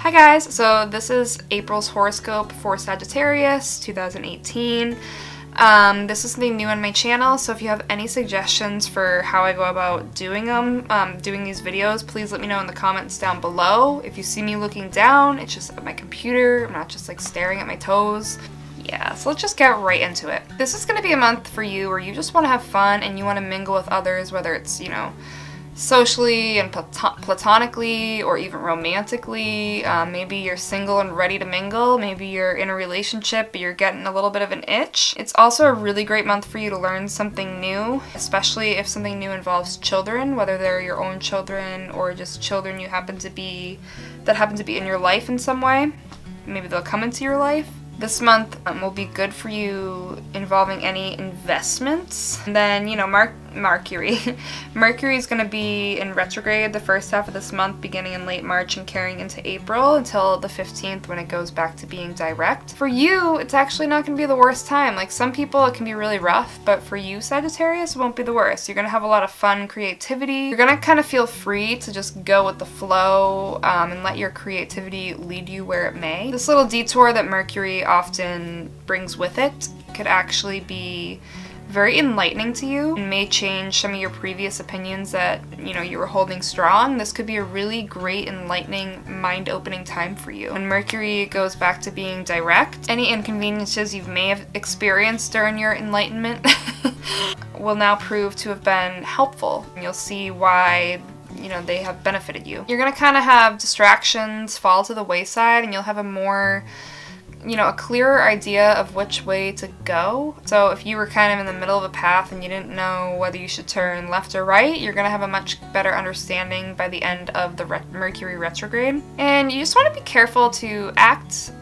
Hi guys, so this is April's horoscope for Sagittarius 2018. This is something new on my channel, so if you have any suggestions for how I go about doing these videos, please let me know in the comments down below. If you see me looking down, it's just at my computer, I'm not just like staring at my toes. Yeah, so let's just get right into it. This is going to be a month for you where you just want to have fun and you want to mingle with others, whether it's, you know, socially and platonically or even romantically. Maybe you're single and ready to mingle. Maybe you're in a relationship but you're getting a little bit of an itch. It's also a really great month for you to learn something new, especially if something new involves children, whether they're your own children or just children that happen to be in your life in some way. Maybe they'll come into your life. This month will be good for you involving any investments. And then, you know, Mercury. Mercury is going to be in retrograde the first half of this month, beginning in late March and carrying into April until the 15th when it goes back to being direct. For you, it's actually not going to be the worst time. Like, some people it can be really rough, but for you, Sagittarius, it won't be the worst. You're going to have a lot of fun, creativity. You're going to kind of feel free to just go with the flow and let your creativity lead you where it may. This little detour that Mercury often brings with it could actually be very enlightening to you and may change some of your previous opinions that, you know, you were holding strong. This could be a really great, enlightening, mind-opening time for you. When Mercury goes back to being direct, any inconveniences you may have experienced during your enlightenment will now prove to have been helpful. And you'll see why, you know, they have benefited you. You're gonna kind of have distractions fall to the wayside and you'll have a more, you know, a clearer idea of which way to go. So if you were kind of in the middle of a path and you didn't know whether you should turn left or right, you're gonna have a much better understanding by the end of the Mercury retrograde. And you just want to be careful to act,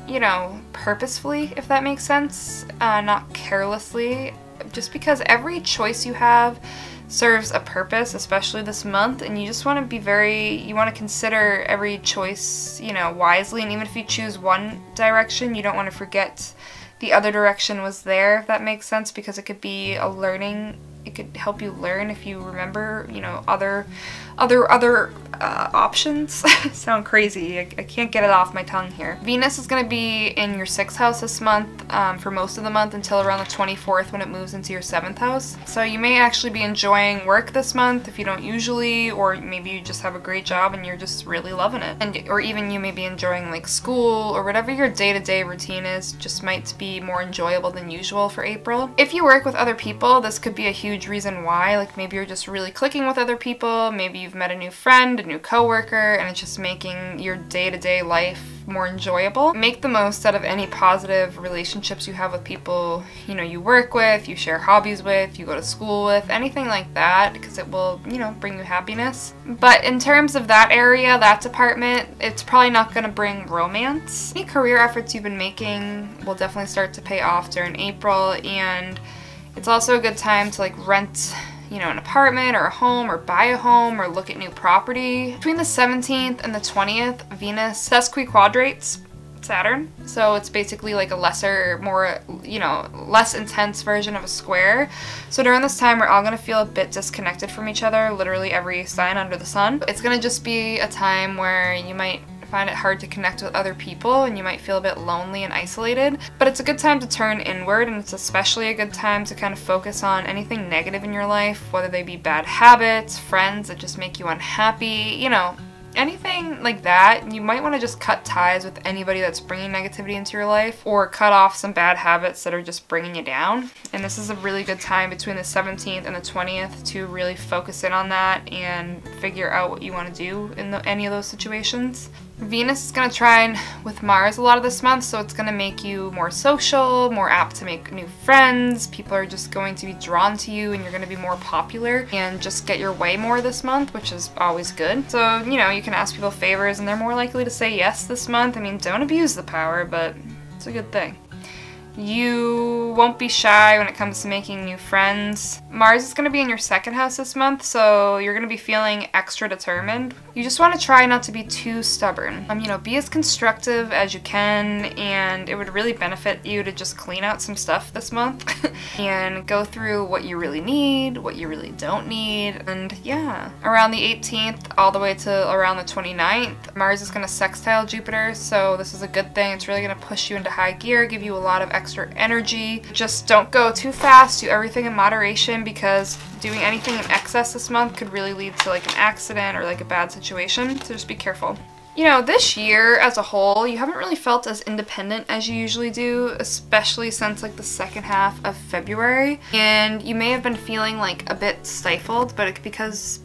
you know, purposefully, if that makes sense, not carelessly, just because every choice you have serves a purpose, especially this month, and you just want to be you want to consider every choice, you know, wisely, and even if you choose one direction, you don't want to forget the other direction was there, if that makes sense, because it could be a learning, it could help you learn if you remember, you know, other options. Sound crazy. I can't get it off my tongue here. Venus is going to be in your 6th house this month for most of the month until around the 24th when it moves into your 7th house. So you may actually be enjoying work this month if you don't usually, or maybe you just have a great job and you're just really loving it. Or even you may be enjoying like school or whatever your day-to-day routine is, just might be more enjoyable than usual for April. If you work with other people, this could be a huge reason why. Like, maybe you're just really clicking with other people, maybe you've met a new friend, a new coworker, and it's just making your day-to-day life more enjoyable. Make the most out of any positive relationships you have with people, you know, you work with, you share hobbies with, you go to school with, anything like that, because it will, you know, bring you happiness. But in terms of that area, that department, it's probably not going to bring romance. Any career efforts you've been making will definitely start to pay off during April, and it's also a good time to like rent, you know, an apartment or a home or buy a home or look at new property. Between the 17th and the 20th, Venus sesquiquadrates Saturn. So it's basically like a lesser, more, you know, less intense version of a square. So during this time, we're all going to feel a bit disconnected from each other, literally every sign under the sun. It's going to just be a time where you might find it hard to connect with other people and you might feel a bit lonely and isolated, but it's a good time to turn inward, and it's especially a good time to kind of focus on anything negative in your life, whether they be bad habits, friends that just make you unhappy, you know, anything like that. You might want to just cut ties with anybody that's bringing negativity into your life, or cut off some bad habits that are just bringing you down. And this is a really good time between the 17th and the 20th to really focus in on that and figure out what you want to do in any of those situations. Venus is going to trine with Mars a lot of this month, so it's going to make you more social, more apt to make new friends. People are just going to be drawn to you and you're going to be more popular and just get your way more this month, which is always good. So, you know, you can ask people favors and they're more likely to say yes this month. I mean, don't abuse the power, but it's a good thing. You won't be shy when it comes to making new friends. Mars is going to be in your second house this month, so you're going to be feeling extra determined. You just want to try not to be too stubborn. You know, be as constructive as you can, and it would really benefit you to just clean out some stuff this month and go through what you really need, what you really don't need, and yeah. Around the 18th all the way to around the 29th, Mars is going to sextile Jupiter, so this is a good thing. It's really going to push you into high gear, give you a lot of extra energy. Just don't go too fast, do everything in moderation, because doing anything in excess this month could really lead to like an accident or like a bad situation, so just be careful. You know, this year as a whole, you haven't really felt as independent as you usually do, especially since like the second half of February. And you may have been feeling like a bit stifled, but because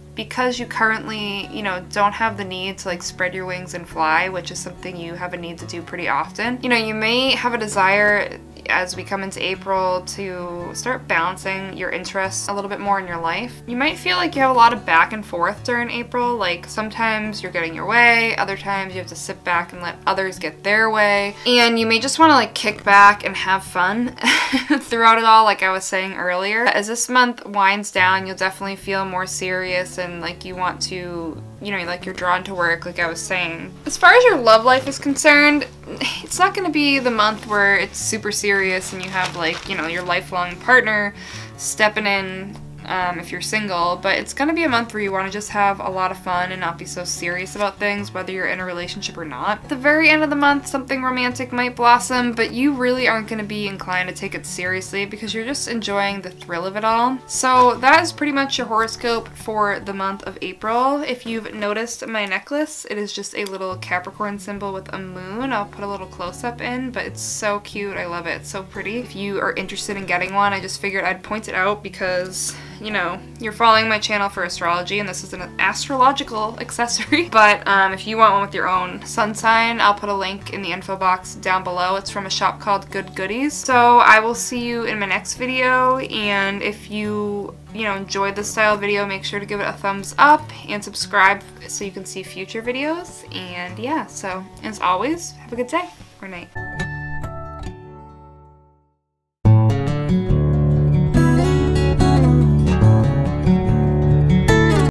you currently, you know, don't have the need to like spread your wings and fly, which is something you have a need to do pretty often. You know, you may have a desire as we come into April to start balancing your interests a little bit more in your life. You might feel like you have a lot of back and forth during April, like sometimes you're getting your way, other times you have to sit back and let others get their way, and you may just want to like kick back and have fun throughout it all, like I was saying earlier. As this month winds down, you'll definitely feel more serious and like you want to, you know, like you're drawn to work, like I was saying. As far as your love life is concerned, it's not going to be the month where it's super serious and you have like, you know, your lifelong partner stepping in if you're single, but it's going to be a month where you want to just have a lot of fun and not be so serious about things, whether you're in a relationship or not. At the very end of the month, something romantic might blossom, but you really aren't going to be inclined to take it seriously because you're just enjoying the thrill of it all. So that is pretty much your horoscope for the month of April. If you've noticed my necklace, it is just a little Capricorn symbol with a moon. I'll put a little close-up in, but it's so cute. I love it. It's so pretty. If you are interested in getting one, I just figured I'd point it out because, you know, you're following my channel for astrology and this is an astrological accessory. But if you want one with your own sun sign, I'll put a link in the info box down below. It's from a shop called Good Goodies. So I will see you in my next video, and if you enjoyed this style video, make sure to give it a thumbs up and subscribe so you can see future videos. And yeah, so as always, have a good day or night.